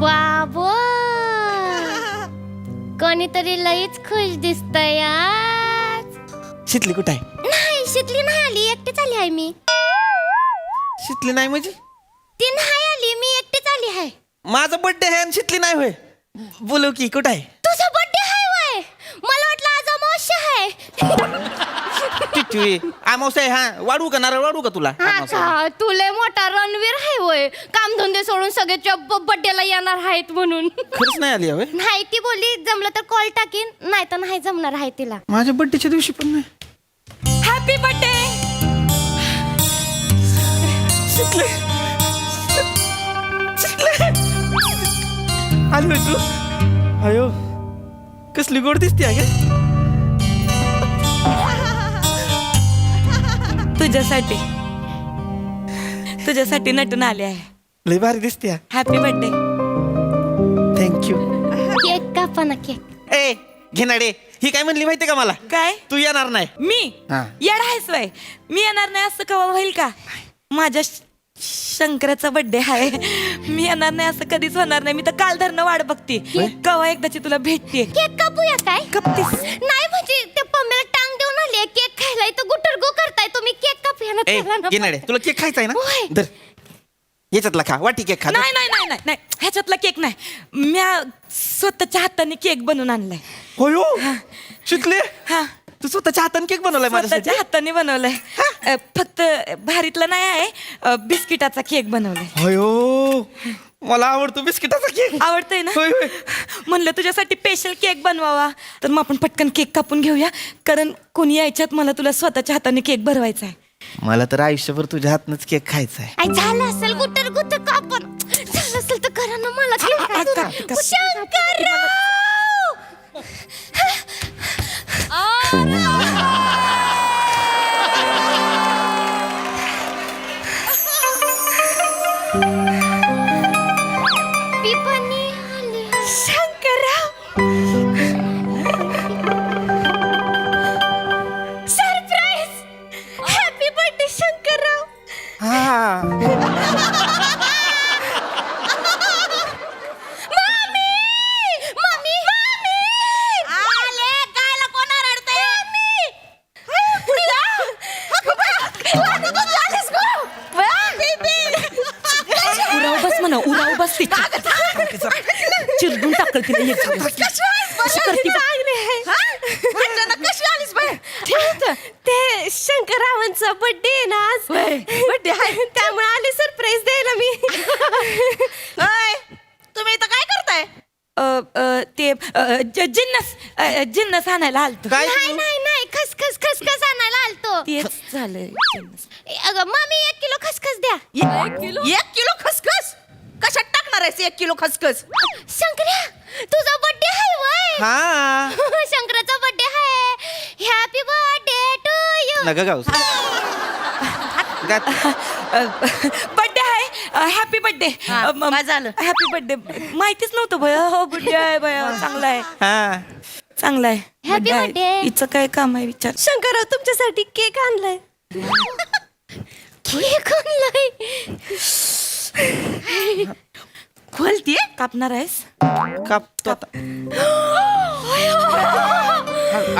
बाबो कोणीतरी लईच खुश दिसतंय आज. शितली कुठं आहे? नाही शितली नाही आली, एकटीच आली आहे मी. शितली नाही म्हणजे? ती नाही आली, मी एकटीच आली आहे. माझा बर्थडे आहे आणि शितली नाही होय? बोलू की कुठं आहे? तुझा बर्थडे आहे वय? मला वाटलं आज अमावस्या आहे. टिटवी अमावस्या आहे. हा वाढू का नारळ वाढू का तुला? आता तुले मोठा रणवीर आहे वय, कामधंदे सोडून सगळे बर्थडेला येणार आहेत म्हणून. खरंच नाही आली होय? नाही ती बोलली जमलं तर कॉल टाकीन, नाही तर नाही जमणार आहे तिला. माझ्या बर्थडेच्या दिवशी पण नाही. Happy birthday. शितले आली होय तू? अयो कसली गोड दिसते अगे. तुझ्यासाठी नटून आले आहे. लय भारी दिसते. Happy birthday. थँक्यू. केक कापा ना केक. ए घेणारे ही काय म्हणली माहितीये का मला? काय? तू येणार नाही. मी हा. येडा आहेस वय? मी येणार नाही असं कवा होईल का? माझ्या शंकराचा बर्थडे आहे, मी येणार नाही असं कधीच होणार नाही. मी तर काल धरणं वाट बघते कवा एकदाची तुला भेटते. केक कापूया काय? कपतीस? नाही म्हणजे ते पम्याला टांग देऊन आली केक खायला, इथं गुटरगु करताय तुम्ही. केक कापूया ना. ए चला ना. घेणारे तुला केक खायचा आहे होय. ना? धर याच्यातला खा, वाटी केक खा. नाही नाही नाही नाही नाही, ह्याच्यातला केक नाही. म्या स्वतःच्या हाताने केक बनवून आणलाय. होयो शितले हा, तू स्वतःच्या हाताने केक बनवलाय माझ्यासाठी? स्वतःच्या हाताने बनवलाय. फक्त भारीतला नाही आहे, बिस्किटाचा केक बनवलाय. होयो मला आवडतो बिस्किटाचा केक. आवडतंय ना? होय होय. म्हणलं तुझ्यासाठी स्पेशल केक बनवावा, तर मग आपण पटकन केक कापून घेऊया, कारण कोणी यायच्यात मला तुला स्वतःच्या हाताने केक भरवायचा आहे. मला तर आयुष्यभर तुझ्या हातनच केक खायचा आहे. आई झालं असेल गुटरगु तर कापून. झालं असेल तर करा ना मला केक. शंकरराव! पिपाणी आली. Shankarrao, surprise. Happy birthday Shankarrao. हा मामी मामी मामी आले. कायला कोण रडतंय? उराव बस म्हणा, उराव बस. चिरडून टाकल तिने. ते शंकररावांचा बर्थडे आहे ना आज. बर्थडे आहे त्यामुळे आले सरप्राईज द्यायला मी. तुम्ही इथं काय करताय? ते जिन्नस आणायला आलतो. काय? नाही नाही नाही खसखस खसखस आणायला आलतो. तेच झालंय. अगं मामी 1 किलो खसखस द्या. 1 किलो खसखस? कशात टाकणार आहेस 1 किलो खसखस? शंकर्या तुझा बर्थडे आहे वय? हा शंकराचा बर्थडे आहे. Happy birthday to you. नका गाऊ. बर्थडे आहे. Happy birthday. काय झालं? Happy birthday. माहितीच नव्हतं भया. हो बर्थडे आहे भया. चांगला आहे. हा चांगला आहे. Happy birthday. हिचं काय काम आहे विचार. शंकरराव तुमच्यासाठी केक आणलाय. केक आणलाय. खोलतीये? कापणार आहेस? कापतो आता.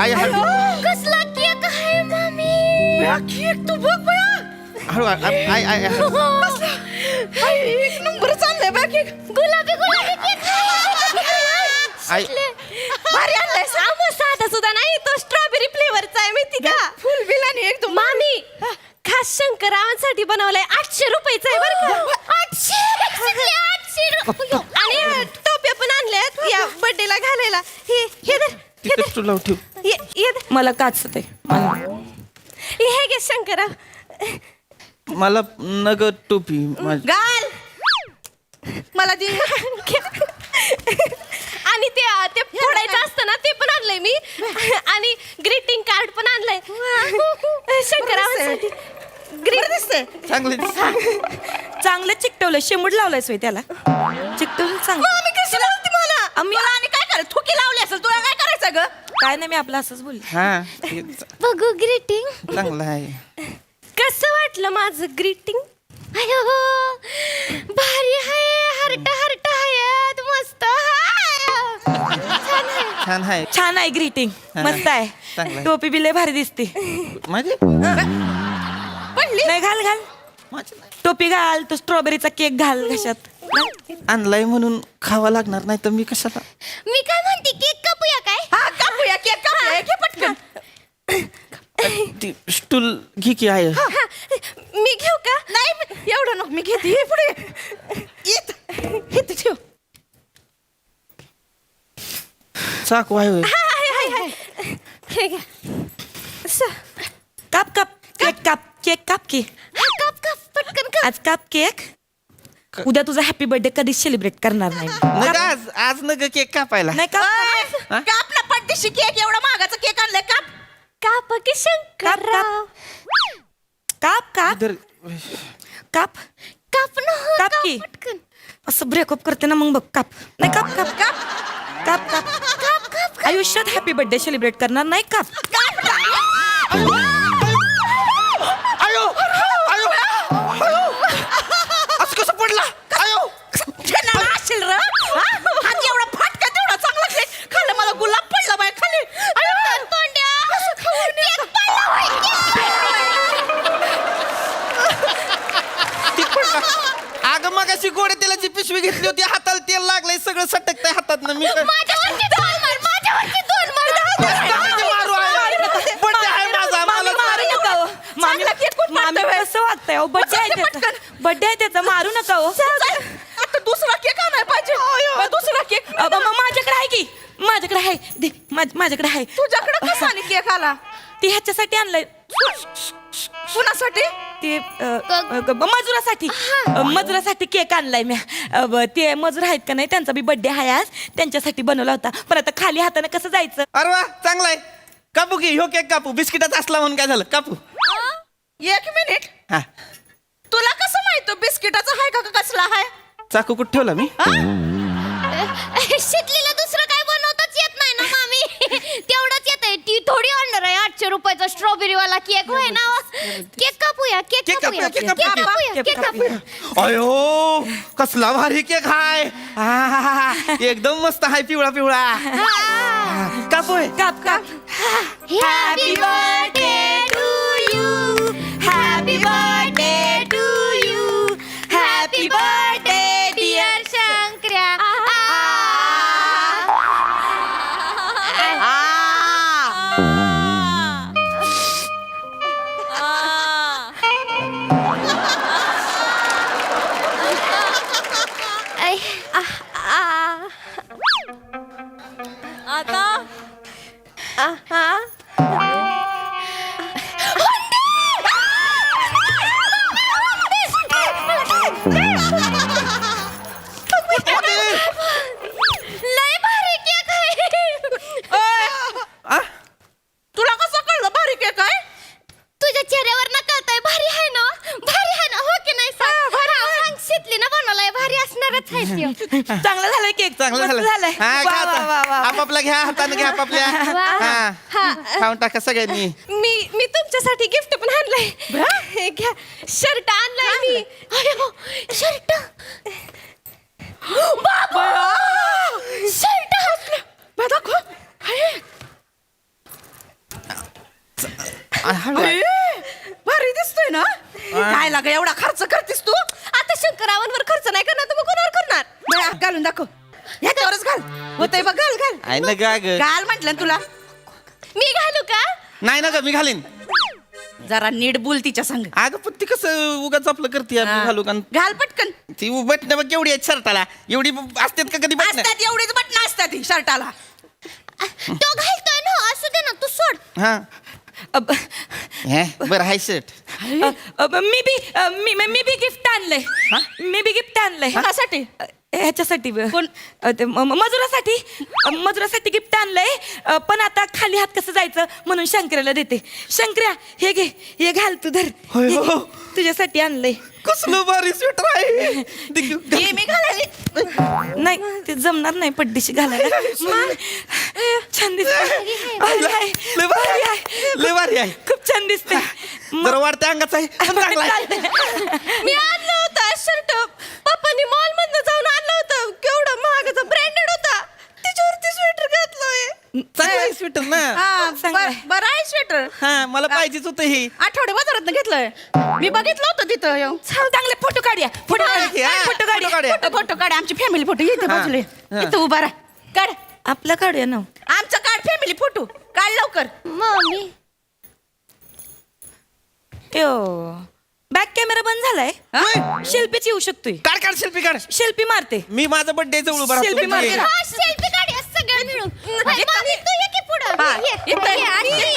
आई हळू कसला केक आहे मामी? केक तू बघ बया. हळू आई आई एक नंबर चाललाय बा केक. गुलाबी गुलाबी केक आई भारी आणलाय. साधा सुद्धा नाही, तो स्ट्रॉबेरी फ्लेवरचा आहे माहिती का? फुल बिल आणि एकदम मामी खास शंकररावांसाठी बनवलंय. 800 रुपयाचं आहे बरं का? 800 रुपये. आणि टोप्या पण आणल्यात या बर्थडेला घालायला. हे धर, हे धर. तुला ठेव. हे धर. मला काचत आहे. हे घे शंकरराव. मला नग टोपी गाल मला दे. आणि ते फोडायचं असतं ना, ते पण आणलंय मी. आणि ग्रीटिंग कार्ड पण आणलंय शंकररावांसाठी. चांगली चांगलं चिकटवलंय. शेंबूड लावलाय सोय त्याला. चिकटवलं चांगलं. काय नाही, मी आपलं असंच बोलले. हा बघू ग्रीटिंग. चांगलं आहे. कसं वाटलं माझं ग्रीटिंग? अयो भारी आहे, हर्ट हर्ट आहे, मस्त आहे. छान आहे. छान आहे. छान आहे ग्रीटिंग, मस्त चांगलं आहे. आहे. टोपी बी लय भारी दिसते. माझी नाही, घाल घाल टोपी घाल, तो स्ट्रॉबेरीचा केक घाल घशात. आणलाय म्हणून खावा लागणार नाही तर मी कशाला. मी काय म्हणते, केक कापूया काय? हा, कापूया केक, कापूया, घे पटकन. ती स्टूल घे की आहे. मी घेऊ का? नाही एवढं नको, मी घेते. हे पुढे इथं ठेव. चाकू आहे होय. हे घ्या. काप काप केक, काप केक, काप की. काप काप पटकन काप. आज काप केक. उद्या तुझा हॅपी बर्थडे कधीच सेलिब्रेट करणार नाही. नग आज नग केक कापायला. नाही काप. कापला पट्टीशी केक, एवढा महागाचा केक आणलाय. काप काप की शंकरराव. काप काप इधर काप काप ना, काप की. पटकन. असं ब्रेकअप करते ना मग बघ. काप नाही, काप काप काप काप काप काप काप. आयुष्यात हॅपी बर्थडे सेलिब्रेट करणार नाही. काप. आयो आयो आयो असं कसं पडला. आयो असेल र हात एवढा फाटका, तेवढा चांगला केक खाल्ला, मला गुलाब पडला बाय खाली. तोंड्या केक पडला बाई, ती पडला. अगं मगाशी गोडे तेलाची पिशवी घेतली होती, हाताला तेल लागलंय, सगळं सटकतंय हातात ना. मी माझ्यावरती दोन मार, माझ्यावरती दोन मार. मारू आहे. बर्थडे आहे माझा, मला मारू नका हो. मामी कसं वागताय हो? बर्थडे आहे त्याचा, बर्थडे आहे त्याचा, मारू नका हो. आता दुसरा केक आणायला पाहिजे. दुसरा केक माझ्याकडे आहे की, माझ्याकडे आहे. दे, माझ्याकडे आहे. तुझ्याकडे कसा आली केक आला? ती ह्याच्यासाठी आणलंय, कुणासाठी? ते मजुरासाठी. मजुरासाठी केक आणलाय मी. ते मजूर आहेत का नाही, त्यांचा बी बर्थडे आहे आज, त्यांच्यासाठी बनवला होता. पण आता खाली हाताने कसं जायचं? अरे वा चांगला आहे. कापू की ह्यो केक कापू. बिस्किटाचा असला म्हणून काय झालं, कापू. एक मिनिट, हा तुला कसं माहित बिस्किटाचा आहे का कसला आहे? चाकू कुठं ठेवला मी? शिकलेलं दुसरं काय बनवताच येत नाही ना मामी. तेवढंच येतंय. ती थोडी आणणार आहे 800 रुपयाचा स्ट्रॉबेरी वाला केक. होय ना? केक कापूया, केक केक कापूया, कापूया, केक केक कापूया, केक कापूया. अयो कसला भारी केक हाय. एकदम मस्त हाय, पिवळा पिवळा. कापू आहे. काप काप. Happy birthday to you. Happy birthday to you. Happy birthday dear शंकर्या. आता लय भारी केक आहे. तुला कसं कळलं भारी केक आहे? तुझ्या चेहऱ्यावर ना कळतंय. भारी आहे ना, भारी आहे ना, हो की नाही? सांग, शितली ना बनवलाय, भारी असणारच आहे त्यो. चांगलं झालंय केक, चांगलं मस्त झालं. हा वा, घ्या वा, वा, वा. आता. आपापला घ्या, हाताने घ्या आपापल्या. हा खाऊन टाका सगळ्यांनी. मी तुमच्यासाठी गिफ्ट पण आणलंय. हे घ्या, शर्ट आणलाय मी. अरे शर्ट, शर्ट दाखव. भारी दिसतोय ना? काय लाग एवढा खर्च करतेस तू? आता शंकरावांवर खर्च नाही करणार तर मग कोणावर करणार? घालून दाखव. ह्याच्यावरच घाल. होतंय बघ, घाल घाल. आहे ना ग. घाल म्हटलं तुला. मी घालू का? नाही ना ग, मी घालीन. जरा नीट बोल तिच्या संग. अगं पण ती कसं उगाच आपलं करते. मी घालू का? घाल पटकन. ती बटणं बघ केवढी आहेत शर्टाला. एवढी असतात का कधी बटणं? असतात एवढीच बटणं असतात ही शर्टाला. तो घालतोय ना, असू दे ना, तू सोड. हा बरं हाय शर्ट. मी बी गिफ्ट आणलंय. मी बी गिफ्ट आणलंय. कोणासाठी? ह्याच्यासाठी कोण? मजुरासाठी गिफ्ट आणलंय पण आता खाली हात कसं जायचं म्हणून शंकराला देते. शंकर्या हे घे, हे घाल तू धर. होय, हे हो. घे, तुझ्यासाठी आणलंय. कसलं भारी स्वेटर आहे हे मी घालायला नाही ते जमणार नाही पड्डीशी घालायला म्हणून छान दिसते. लय भारी आहे, लय भारी आहे. खूप छान दिसते. जरा वाढत्या अंगाचा आहे पण चांगला आहे. मी आणलं होतं शर्ट पप्पांनी मॉल मधनं जाऊन आणलं होतं. केवढं महागाचं ब्रँडेड होता. त्याच्यावरती स्वेटर घातलंय. चांगला आहे स्वेटर ना. चांगलंय. बरं आहे स्वेटर. हा मला पाहिजेच होतं हे. आठवडे बाजारात घेतलंय मी, बघितलं होतं तिथं येऊन. चांगले फोटो काढूया. फोटो हा, काढूया. फोटो काढूया. काढूया. फोटो काढ, आमची फॅमिली फोटो इथे हा, बाजूला हा. इथं उभा राहा. काढ आपला काढूया ना. आमचं काढ फॅमिली फोटो, काढ लवकर. मम्मी बॅक कॅमेरा बंद झालाय. शिल्पीच येऊ शकतोय. काढ काढ सेल्फी काढ. शिल्पी मारते. मी माझा बर्थडे जवळ उभा Selfie राहतो. मारते. ये. हा सेल्फी काढूया सगळं मिळून. मम्मी तू ये की पुढं. हा, ये, इथं, ये, आणि इथं, ये. इथं.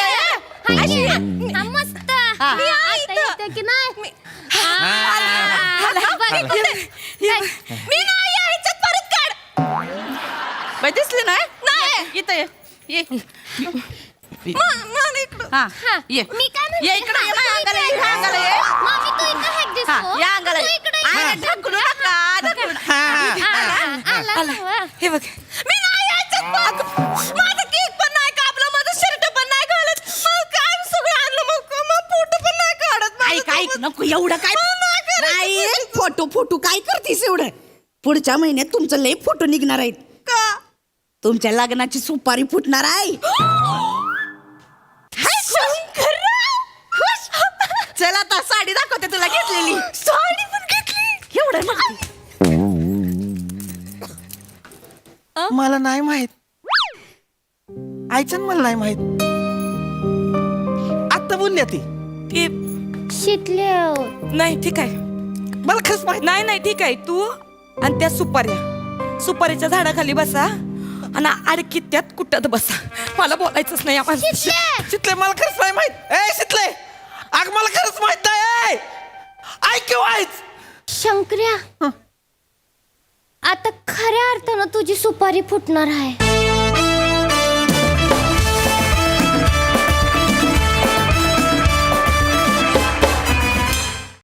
हा, ये. हा, मस्त हा. मी आहे इथं. की नाही मी नाही आहे. ह्याच्यात परत काढ. बाई दिसली ना? नाही. इथं ये. ये मला इकडं. हा हा. ये. मी काय म्हणते? ये इकडे, ये माझ्या अंगाला, ये ह्या अंगाला ये. मम्मी तू इकडं हाक हा, दिसतो. या अंगाला तू ये. इकडं ये. आ, ढकलू नका, ढकलू नका. आला. हे बघ मी नाही यायच्यात बघ. माझं केक पण नाही कापला, माझं शर्ट पण नाही घालत. मग काय सगळं आणलं, मग फोटो पण नाही काढत. ऐक ऐक नको एवढं काय नाही. फोटो काय करतीस एवढं? पुढच्या महिन्यात तुमचं लय फोटो निघणार आहेत. का? तुमच्या लग्नाची सुपारी फुटणार आहे. चल आता साडी दाखवते तुला घेतलेली. साडी पण घेतली. एवढं म्हणते. मला नाही माहित. आईचं मला नाही माहित. आता बोलल्या ती. ते शिकले नाही ठीक आहे. मला खरंच माहित नाही नाही ठीक आहे. तू आणि त्या सुपारीच्या झाडाखाली बसा आणि अडकीत त्यात कुठत बसा. मला बोलायचंच नाही आपण. शितले मला खरंच नाही माहित. ए शितले अग मला खरंच माहित नाही. ऐक किंवा ऐक. शंकर्या आता खऱ्या अर्थानं तुझी सुपारी फुटणार आहे.